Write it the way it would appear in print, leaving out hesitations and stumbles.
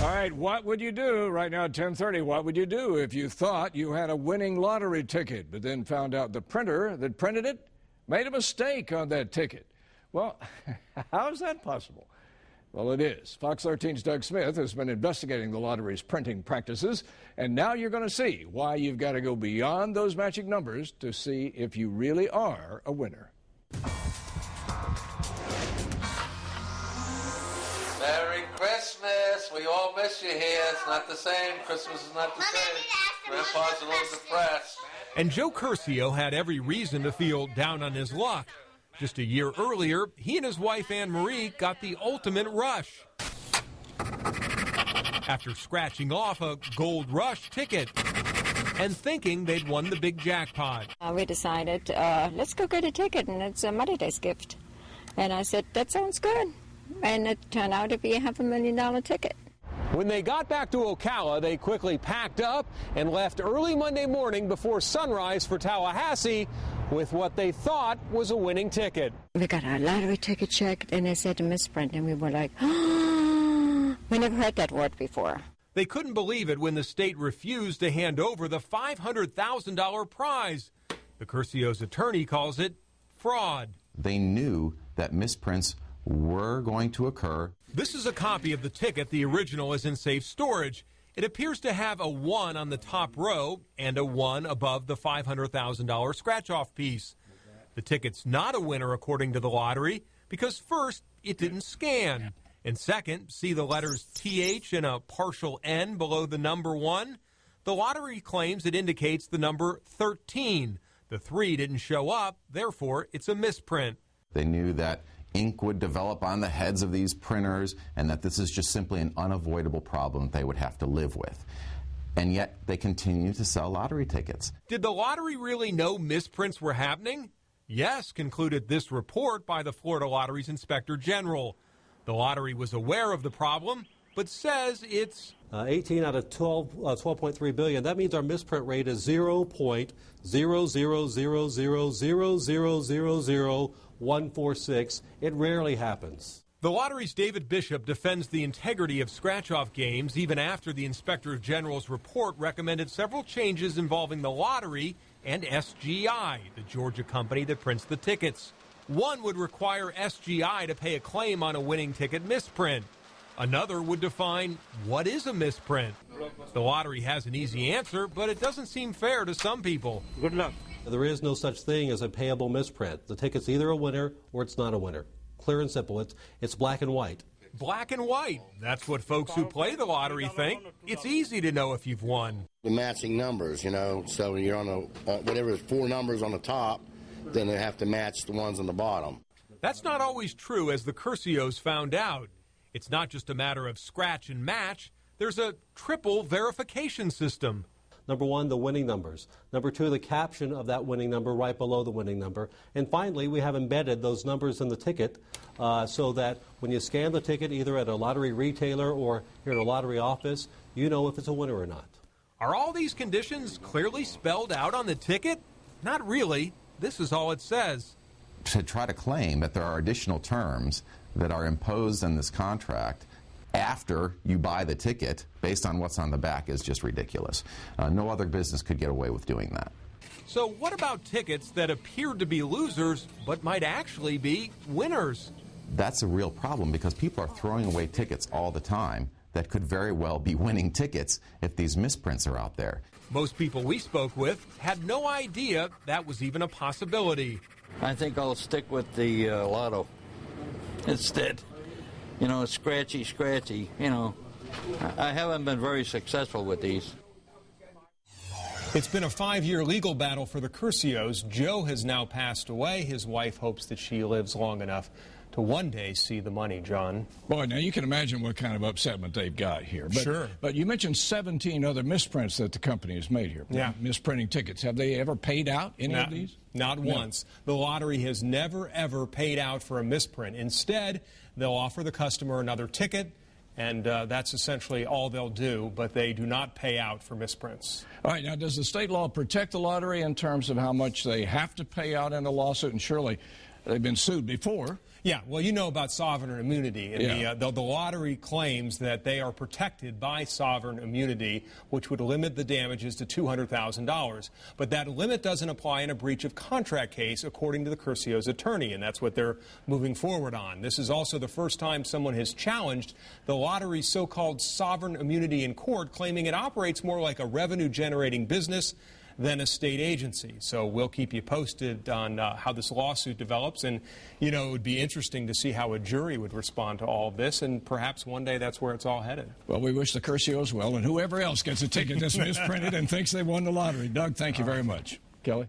All right, what would you do right now at 10:30? What would you do if you thought you had a winning lottery ticket, but then found out the printer that printed it made a mistake on that ticket? Well, how is that possible? Well, it is. Fox 13's Doug Smith has been investigating the lottery's printing practices, and now you're going to see why you've got to go beyond those magic numbers to see if you really are a winner. Merry Christmas. We all miss you here. It's not the same. Christmas is not the same. Grandpa's a little depressed. And Joe Curcio had every reason to feel down on his luck. Just a year earlier, he and his wife Anne Marie got the ultimate rush after scratching off a Gold Rush ticket and thinking they'd won the big jackpot. We decided, let's go get a ticket, and it's a Mother's Day gift. And I said, that sounds good. And it turned out to be a $500,000 ticket. When they got back to Ocala, they quickly packed up and left early Monday morning before sunrise for Tallahassee with what they thought was a winning ticket. We got our lottery ticket checked, and they said a misprint, and we were like, oh, we never heard that word before. They couldn't believe it when the state refused to hand over the $500,000 prize. The Curcio's attorney calls it fraud. They knew that misprints were going to occur. This is a copy of the ticket. The original is in safe storage. It appears to have a 1 on the top row and a 1 above the $500,000 scratch-off piece. The ticket's not a winner according to the lottery because first, it didn't scan. And second, see the letters TH and a partial N below the number 1? The lottery claims it indicates the number 13. The 3 didn't show up, therefore it's a misprint. They knew that ink would develop on the heads of these printers and that this is just simply an unavoidable problem they would have to live with. And yet they continue to sell lottery tickets. Did the lottery really know misprints were happening? Yes, concluded this report by the Florida Lottery's Inspector General. The lottery was aware of the problem, but says it's 18 out of 12.3 billion. That means our misprint rate is 0.00000000146. It rarely happens. The lottery's David Bishop defends the integrity of scratch-off games even after the Inspector General's report recommended several changes involving the lottery and SGI, the Georgia company that prints the tickets. One would require SGI to pay a claim on a winning ticket misprint. Another would define what is a misprint. The lottery has an easy answer, but it doesn't seem fair to some people. Good luck. There is no such thing as a payable misprint. The ticket's either a winner or it's not a winner. Clear and simple. It's black and white. Black and white. That's what folks who play the lottery think. It's easy to know if you've won. The matching numbers, so you're on a, whatever 4 numbers on the top, then they have to match the ones on the bottom. That's not always true, as the Curcios found out. It's not just a matter of scratch and match. There's a triple verification system. Number 1, the winning numbers. Number 2, the caption of that winning number right below the winning number. And finally, we have embedded those numbers in the ticket so that when you scan the ticket, either at a lottery retailer or here at a lottery office, you know if it's a winner or not. Are all these conditions clearly spelled out on the ticket? Not really. This is all it says. To try to claim that there are additional terms that are imposed in this contract after you buy the ticket based on what's on the back is just ridiculous. No other business could get away with doing that. So what about tickets that appeared to be losers but might actually be winners? That's a real problem because people are throwing away tickets all the time that could very well be winning tickets if these misprints are out there. Most people we spoke with had no idea that was even a possibility. I think I'll stick with the lotto instead. It's scratchy. I haven't been very successful with these. It's been a 5-year legal battle for the Curcios. Joe has now passed away. His wife hopes that she lives long enough to one day see the money, John. Boy, now you can imagine what kind of upsetment they've got here. But, sure. But you mentioned 17 other misprints that the company has made here. Yeah. Misprinting tickets. Have they ever paid out any of these? Not once. The lottery has never, ever paid out for a misprint. Instead, they'll offer the customer another ticket, and that's essentially all they'll do, but they do not pay out for misprints. All right, now does the state law protect the lottery in terms of how much they have to pay out in a lawsuit? And surely they've been sued before. Yeah, well, you know about sovereign immunity. And Yeah. the lottery claims that they are protected by sovereign immunity, which would limit the damages to $200,000. But that limit doesn't apply in a breach of contract case, according to the Curcio's attorney, and that's what they're moving forward on. This is also the first time someone has challenged the lottery's so-called sovereign immunity in court, claiming it operates more like a revenue-generating business than a state agency. So we'll keep you posted on how this lawsuit develops. And, you know, it would be interesting to see how a jury would respond to all of this. And perhaps one day that's where it's all headed. Well, we wish the Curcios well, and whoever else gets a ticket that's misprinted and thinks they won the lottery. Doug, thank you very much. Kelly?